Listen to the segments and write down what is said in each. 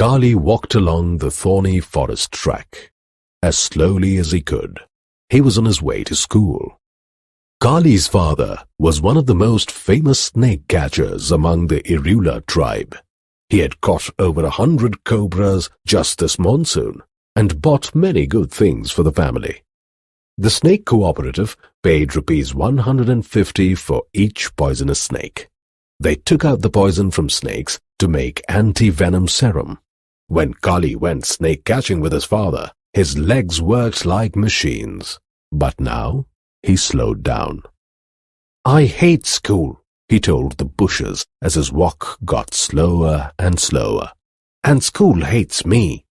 Kali walked along the thorny forest track as slowly as he could. He was on his way to school. Kali's father was one of the most famous snake catchers among the Irula tribe. He had caught over 100 cobras just this monsoon and bought many good things for the family. The snake cooperative paid rupees 150 for each poisonous snake. They took out the poison from snakes to make anti-venom serum. When Kali went snake catching with his father, his legs worked like machines. But now he slowed down. "I hate school," he told the bushes as his walk got slower and slower. "And school hates me."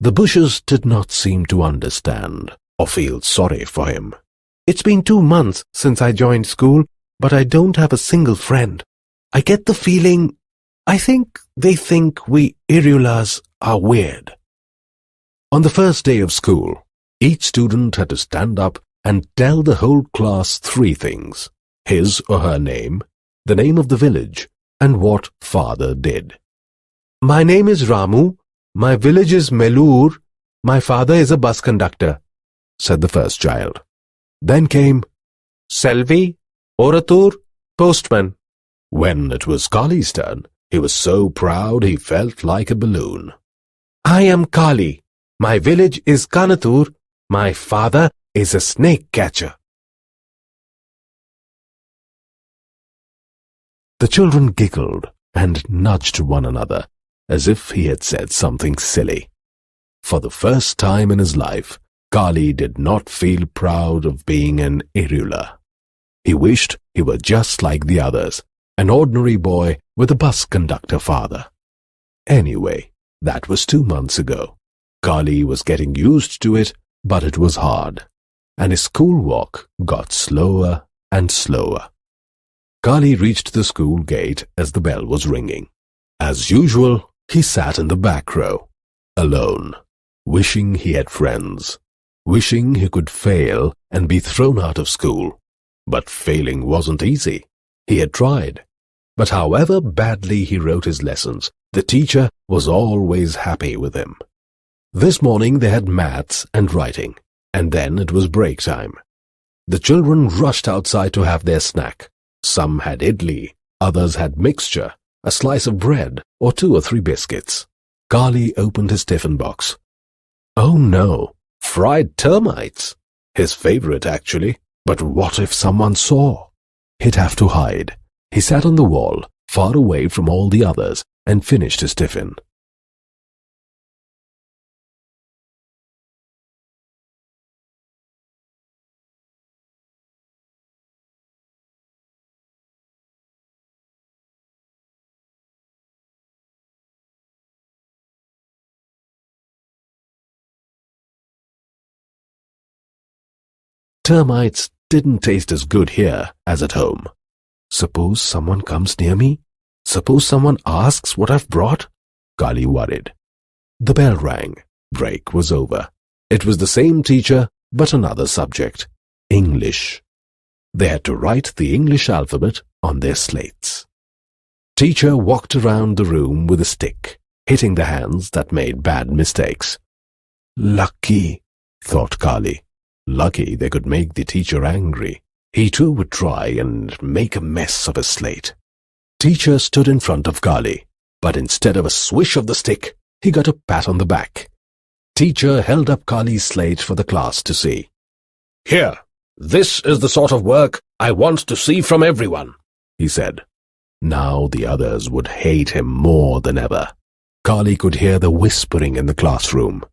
The bushes did not seem to understand or feel sorry for him. "It's been 2 months since I joined school, but I don't have a single friend. I get the feeling, I think they think we Irulas are weird." On the first day of school, each student had to stand up and tell the whole class 3 things: his or her name, the name of the village, and what father did. "My name is Ramu, my village is Melur, my father is a bus conductor," said the first child. Then came Selvi, Oratur, postman. When it was Kali's turn, he was so proud he felt like a balloon. "I am Kali. My village is Kanatur. My father is a snake catcher." The children giggled and nudged one another as if he had said something silly. For the first time in his life, Kali did not feel proud of being an Irula. He wished he were just like the others, an ordinary boy with a bus conductor father. Anyway, that was 2 months ago. Kali was getting used to it, but it was hard, and his school walk got slower and slower. Kali reached the school gate as the bell was ringing. As usual, he sat in the back row, alone, wishing he had friends, wishing he could fail and be thrown out of school. But failing wasn't easy. He had tried. But however badly he wrote his lessons, the teacher was always happy with him. This morning they had maths and writing, and then it was break time. The children rushed outside to have their snack. Some had idli, others had mixture, a slice of bread, or 2 or 3 biscuits. Kali opened his tiffin box. Oh no, fried termites! His favorite, actually. But what if someone saw? He'd have to hide. He sat on the wall, far away from all the others, and finished his tiffin. Termites didn't taste as good here as at home. Suppose someone comes near me? Suppose someone asks what I've brought? Kali worried. The bell rang. Break was over. It was the same teacher, but another subject. English. They had to write the English alphabet on their slates. Teacher walked around the room with a stick, hitting the hands that made bad mistakes. Lucky, thought Kali. Lucky they could make the teacher angry. He too would try and make a mess of his slate. Teacher stood in front of Kali, but instead of a swish of the stick, he got a pat on the back. Teacher held up Kali's slate for the class to see. Here, this is the sort of work I want to see from everyone, he said. Now the others would hate him more than ever. Kali could hear the whispering in the classroom.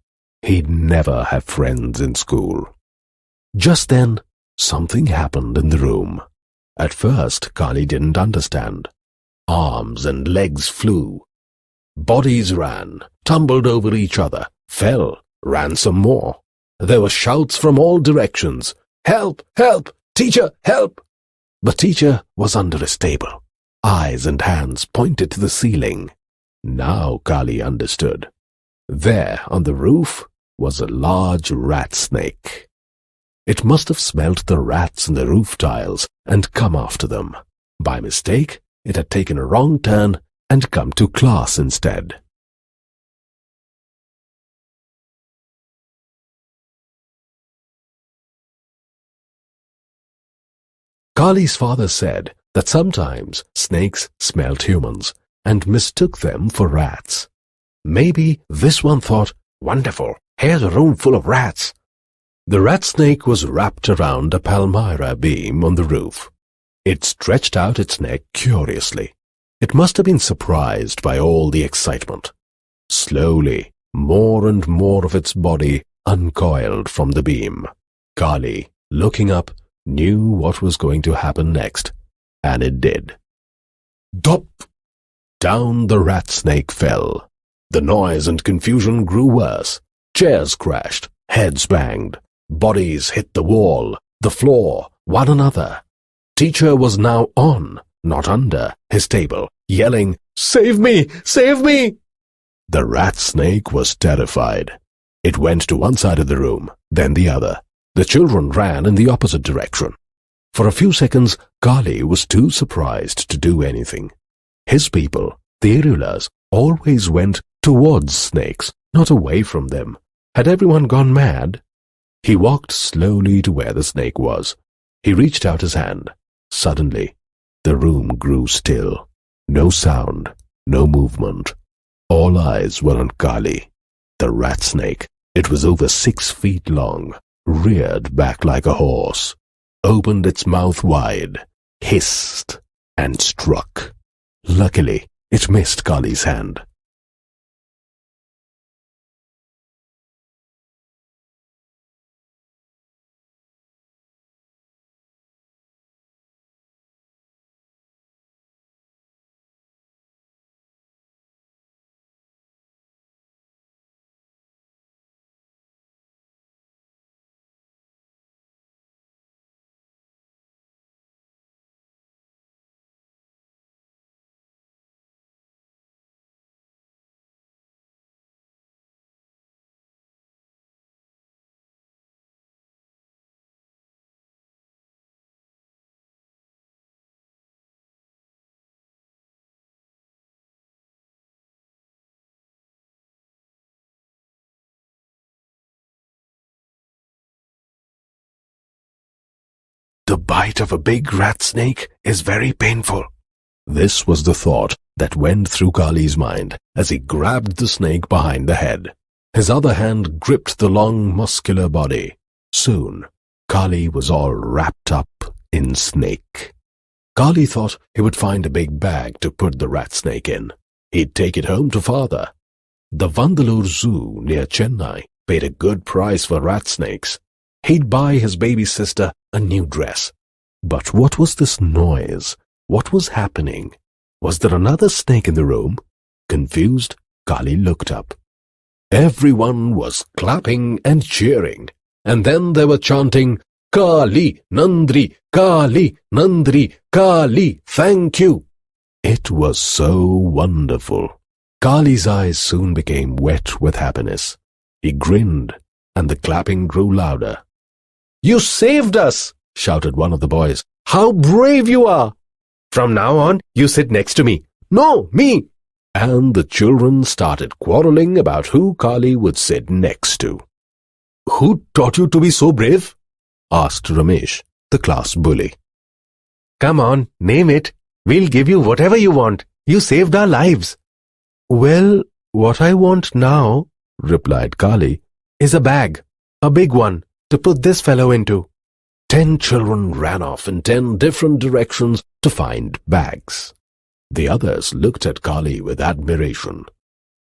He'd never have friends in school. Just then, something happened in the room. At first, Kali didn't understand. Arms and legs flew. Bodies ran, tumbled over each other, fell, ran some more. There were shouts from all directions. Help! Help! Teacher, help! But teacher was under his table. Eyes and hands pointed to the ceiling. Now Kali understood. There, on the roof, was a large rat snake. It must have smelt the rats in the roof tiles and come after them. By mistake, it had taken a wrong turn and come to class instead. Kali's father said that sometimes snakes smelt humans and mistook them for rats. Maybe this one thought, "Wonderful, here's a room full of rats." The rat snake was wrapped around a palmyra beam on the roof. It stretched out its neck curiously. It must have been surprised by all the excitement. Slowly, more and more of its body uncoiled from the beam. Kali, looking up, knew what was going to happen next, and it did. Dop! Down the rat snake fell. The noise and confusion grew worse. Chairs crashed, heads banged, bodies hit the wall, the floor, one another. Teacher was now on, not under, his table, yelling, "Save me! Save me!" The rat snake was terrified. It went to one side of the room, then the other. The children ran in the opposite direction. For a few seconds, Kali was too surprised to do anything. His people, the Irulas, always went towards snakes, not away from them. Had everyone gone mad? He walked slowly to where the snake was. He reached out his hand. Suddenly, the room grew still. No sound, no movement. All eyes were on Kali. The rat snake, it was over 6 feet long, reared back like a horse, opened its mouth wide, hissed, and struck. Luckily, it missed Kali's hand. The bite of a big rat snake is very painful. This was the thought that went through Kali's mind as he grabbed the snake behind the head. His other hand gripped the long, muscular body. Soon, Kali was all wrapped up in snake. Kali thought he would find a big bag to put the rat snake in. He'd take it home to father. The Vandalur Zoo near Chennai paid a good price for rat snakes. He'd buy his baby sister a new dress. But what was this noise? What was happening? Was there another snake in the room? Confused, Kali looked up. Everyone was clapping and cheering, and then they were chanting, "Kali, Nandri, Kali, Nandri, Kali, thank you." It was so wonderful. Kali's eyes soon became wet with happiness. He grinned, and the clapping grew louder. "You saved us!" shouted one of the boys. "How brave you are! From now on, you sit next to me." "No, me!" And the children started quarreling about who Kali would sit next to. "Who taught you to be so brave?" asked Ramesh, the class bully. "Come on, name it. We'll give you whatever you want. You saved our lives." "Well, what I want now," replied Kali, "is a bag, a big one, to put this fellow into." 10 children ran off in 10 different directions to find bags. The others looked at Kali with admiration.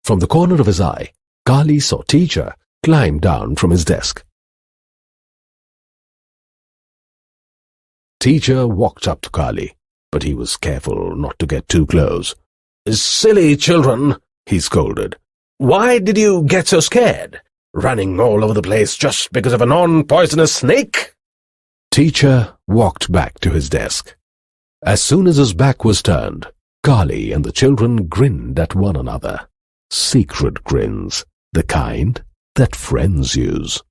From the corner of his eye, Kali saw teacher climb down from his desk. Teacher walked up to Kali, but he was careful not to get too close. "Silly children," he scolded. "Why did you get so scared? Running all over the place just because of a non-poisonous snake?" Teacher walked back to his desk. As soon as his back was turned, Kali and the children grinned at one another. Secret grins, the kind that friends use.